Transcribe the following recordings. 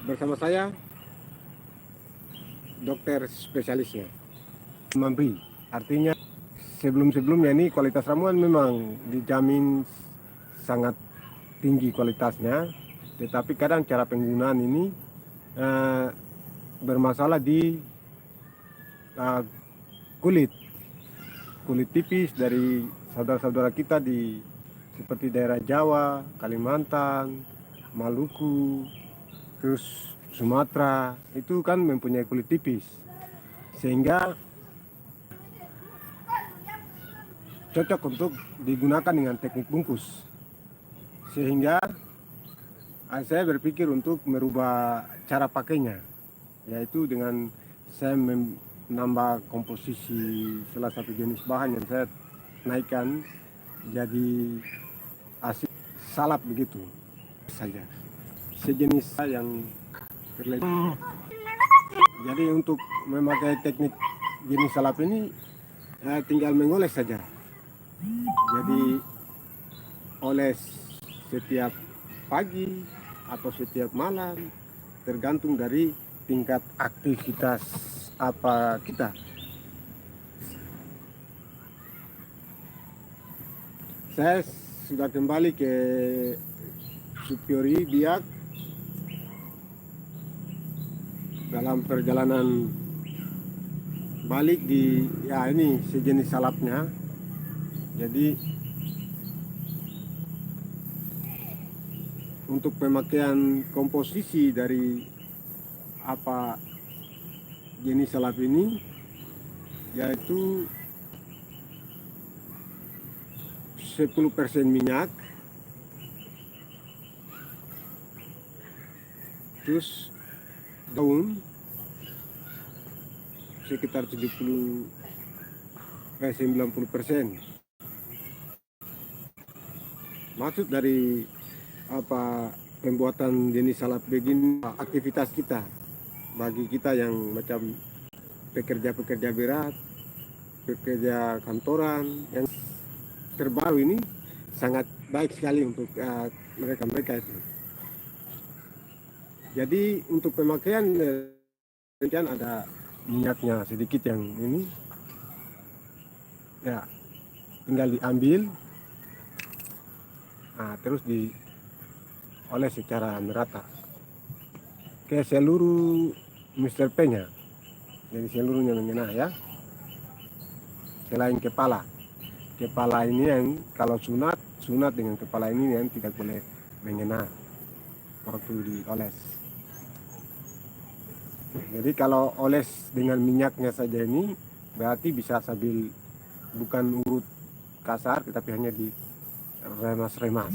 bersama saya dokter spesialisnya memberi. Artinya sebelum-sebelumnya ini kualitas ramuan memang dijamin sangat tinggi kualitasnya, tetapi kadang cara penggunaan ini bermasalah di kulit tipis dari saudara-saudara kita di seperti daerah Jawa, Kalimantan, Maluku, terus Sumatera, itu kan mempunyai kulit tipis, sehingga cocok untuk digunakan dengan teknik bungkus. Sehingga saya berpikir untuk merubah cara pakainya, yaitu dengan saya menambah komposisi salah satu jenis bahan yang saya naikkan jadi asin salap begitu saja, sejenis yang terlihat. Jadi untuk memakai teknik jenis salap ini tinggal mengoles saja. Jadi oles setiap pagi atau setiap malam, tergantung dari tingkat aktivitas apa kita. Saya sudah kembali ke Supiori Biak dalam perjalanan balik di ini sejenis salapnya. Jadi untuk pemakaian komposisi dari apa jenis salap ini, yaitu 10% minyak, terus daun sekitar 70-90%. Maksud dari pembuatan jenis salap begini, aktivitas kita, bagi kita yang macam pekerja-pekerja berat, pekerja kantoran, yang terbaru ini sangat baik sekali untuk mereka-mereka itu. Jadi untuk pemakaian kan ada minyaknya sedikit yang ini, ya tinggal diambil, terus dioles secara merata ke seluruh Mr. P-nya. Jadi seluruhnya mengena ya, selain kepala ini yang kalau sunat dengan kepala ini yang tidak boleh mengena waktu dioles. Jadi kalau oles dengan minyaknya saja ini berarti bisa sambil bukan urut kasar, tetapi hanya di remas-remas.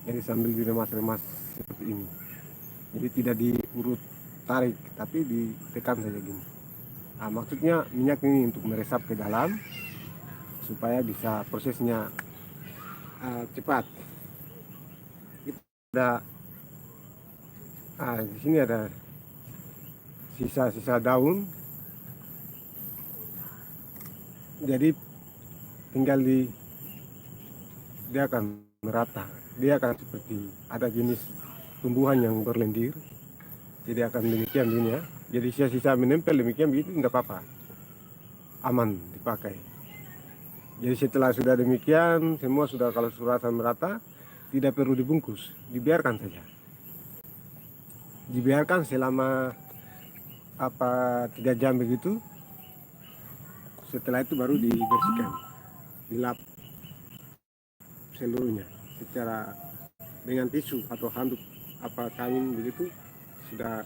Jadi sambil diremas-remas seperti ini. Jadi tidak diurut tarik, tapi ditekan saja gini. Maksudnya minyak ini untuk meresap ke dalam supaya bisa prosesnya cepat. Di sini ada sisa-sisa daun. Jadi tinggal dia akan merata. Dia akan seperti ada jenis tumbuhan yang berlendir. Jadi akan demikian ini ya. Jadi sisa-sisa menempel demikian begitu tidak apa-apa, aman dipakai. Jadi setelah sudah demikian, semua sudah, kalau sudah rasa merata, tidak perlu dibungkus, dibiarkan saja. Dibiarkan selama 3 jam begitu. Setelah itu baru dibersihkan, dilap seluruhnya secara dengan tisu atau handuk kain begitu. Sudah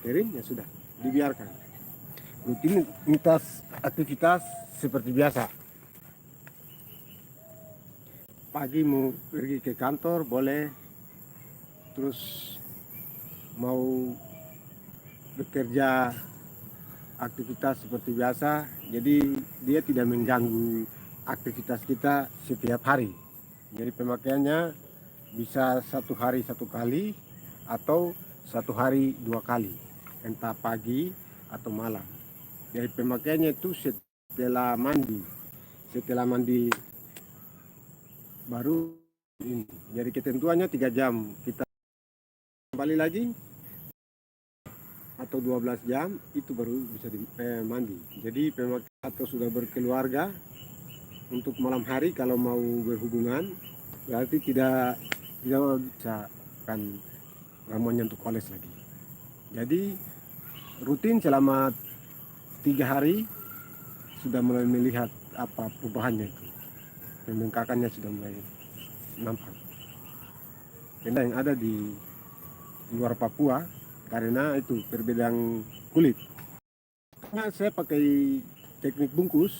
kering ya sudah dibiarkan. Rutinitas aktivitas seperti biasa. Pagi mau pergi ke kantor boleh, terus mau bekerja aktivitas seperti biasa, jadi dia tidak mengganggu aktivitas kita setiap hari. Jadi pemakaiannya bisa 1 hari 1 kali atau 1 hari 2 kali, entah pagi atau malam. Jadi pemakaiannya itu setelah mandi baru ini. Jadi ketentuannya 3 jam kita kembali lagi atau 12 jam itu baru bisa mandi. Jadi atau sudah berkeluarga untuk malam hari kalau mau berhubungan berarti tidak bisa kan ramuannya untuk koles lagi. Jadi rutin selama 3 hari sudah mulai melihat apa perubahannya itu, pembengkakannya sudah mulai nampak. Karena yang ada di luar Papua karena itu perbedaan kulit. Karena saya pakai teknik bungkus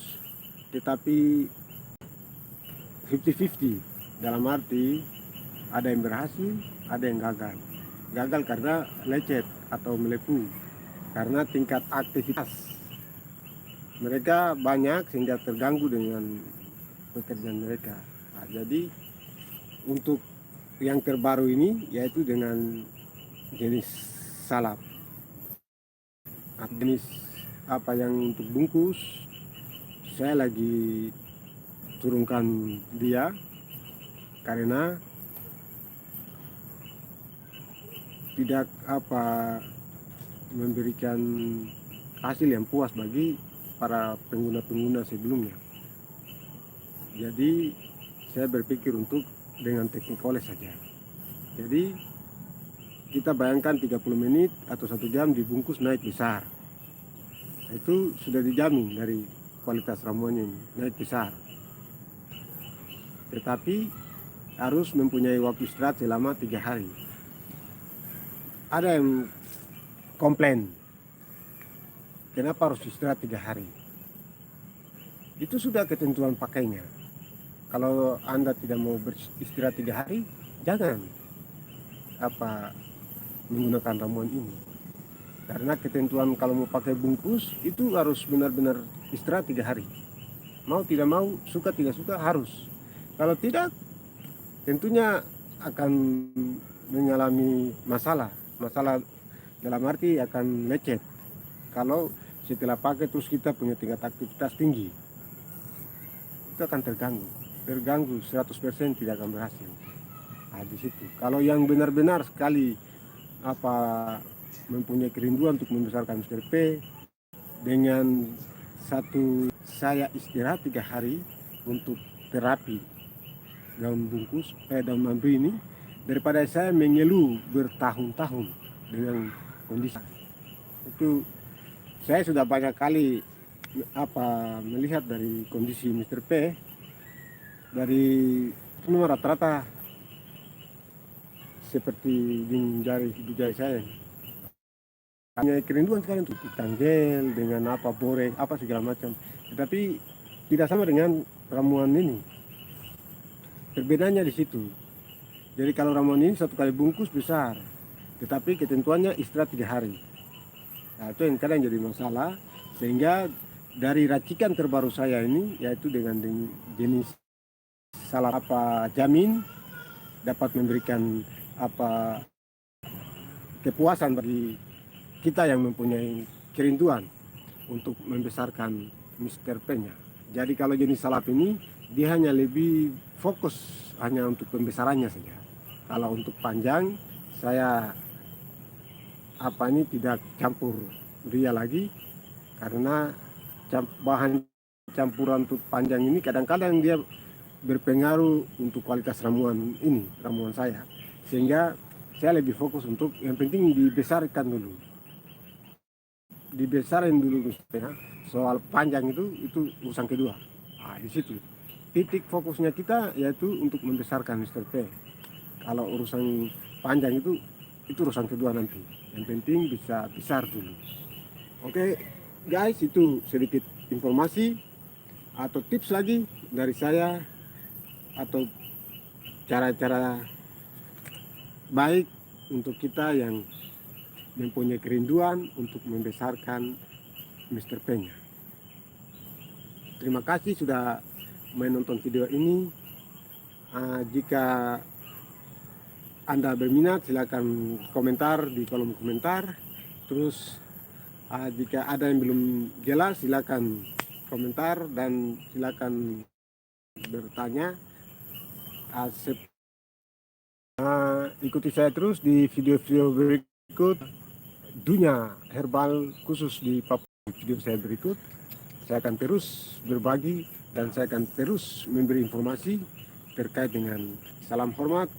tetapi 50-50, dalam arti ada yang berhasil, ada yang gagal. Gagal karena lecet atau melepuh, karena tingkat aktivitas mereka banyak sehingga terganggu dengan pekerjaan mereka. Nah, jadi untuk yang terbaru ini yaitu dengan jenis salap, jenis apa yang untuk bungkus saya lagi turunkan dia karena tidak memberikan hasil yang puas bagi para pengguna-pengguna sebelumnya. Jadi saya berpikir untuk dengan teknik oles saja. Jadi kita bayangkan 30 menit atau 1 jam dibungkus naik besar. Itu sudah dijamin dari kualitas ramuannya ini, naik besar. Tetapi harus mempunyai waktu istirahat selama 3 hari. Ada yang komplain, kenapa harus istirahat 3 hari? Itu sudah ketentuan pakainya. Kalau Anda tidak mau beristirahat 3 hari, jangan menggunakan ramuan ini. Karena ketentuan kalau mau pakai bungkus itu harus benar-benar istirahat 3 hari. Mau tidak mau, suka tidak suka harus. Kalau tidak, tentunya akan mengalami masalah dalam arti akan lecet. Kalau setelah pakai terus kita punya tingkat aktivitas tinggi, itu akan terganggu 100% tidak akan berhasil. Nah, di situ. Kalau yang benar-benar sekali mempunyai kerinduan untuk membesarkan Mr. P dengan saya istirahat 3 hari untuk terapi daun bungkus daun bambu ini daripada saya mengeluh bertahun-tahun dengan kondisi itu. Saya sudah banyak kali melihat dari kondisi Mr. P dari rata-rata seperti jari hidup jari saya hanya kerinduan sekali untuk tanggel dengan boreng segala macam, tetapi tidak sama dengan ramuan ini. Perbedaannya di situ. Jadi kalau ramuan ini 1 kali bungkus besar, tetapi ketentuannya istirahat 3 hari. Nah, itu yang kadang jadi masalah, sehingga dari racikan terbaru saya ini yaitu dengan jenis salap jamin dapat memberikan kepuasan bagi kita yang mempunyai kerinduan untuk membesarkan Mr. P-nya. Jadi kalau jenis salap ini dia hanya lebih fokus hanya untuk pembesarannya saja. Kalau untuk panjang saya tidak campur dia lagi, karena bahan campuran untuk panjang ini kadang-kadang dia berpengaruh untuk kualitas ramuan saya, sehingga saya lebih fokus untuk yang penting dibesarin dulu misalnya. Soal panjang itu urusan kedua. Nah, di situ titik fokusnya kita yaitu untuk membesarkan Mr. P. Kalau urusan panjang itu urusan kedua nanti. Yang penting bisa besar dulu. Oke guys, itu sedikit informasi atau tips lagi dari saya, atau cara-cara baik untuk kita yang mempunyai kerinduan untuk membesarkan Mr. P-nya. Terima kasih sudah menonton video ini. Jika Anda berminat silakan komentar di kolom komentar. Terus jika ada yang belum jelas silakan komentar dan silakan bertanya. Ikuti saya terus di video-video berikut dunia herbal khusus di Papua. Video saya berikut saya akan terus berbagi dan saya akan terus memberi informasi terkait dengan salam hormat.